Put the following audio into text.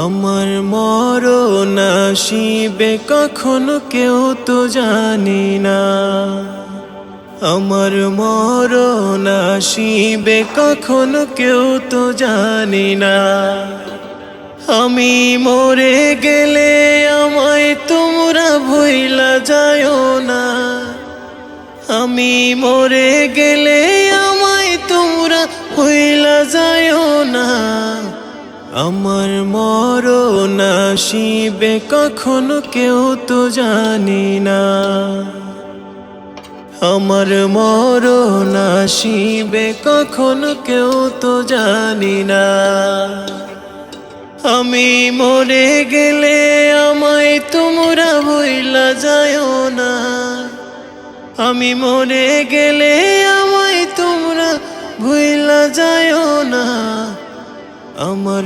আমার মরণ আসিবে কখনো কেউ তো জানি না, আমার মরণ আসিবে কখনো কেউ তো জানি না। আমি মরে গেলে আমায় তোমরা ভুইলা যায়ও না, আমি মরে গেলে আমায় তোমরা ভুইলা যায়ও না। আমার মরণ আসিবে কখনো কেউ তো জানি না, আমার মরণ আসিবে কখনো কেউ তো জানি না। আমি মরে গেলে আমায় তোমরা ভুইলা যায়ও না, আমি মরে গেলে আমায় তোমরা ভুইলা যায়ও না। আমার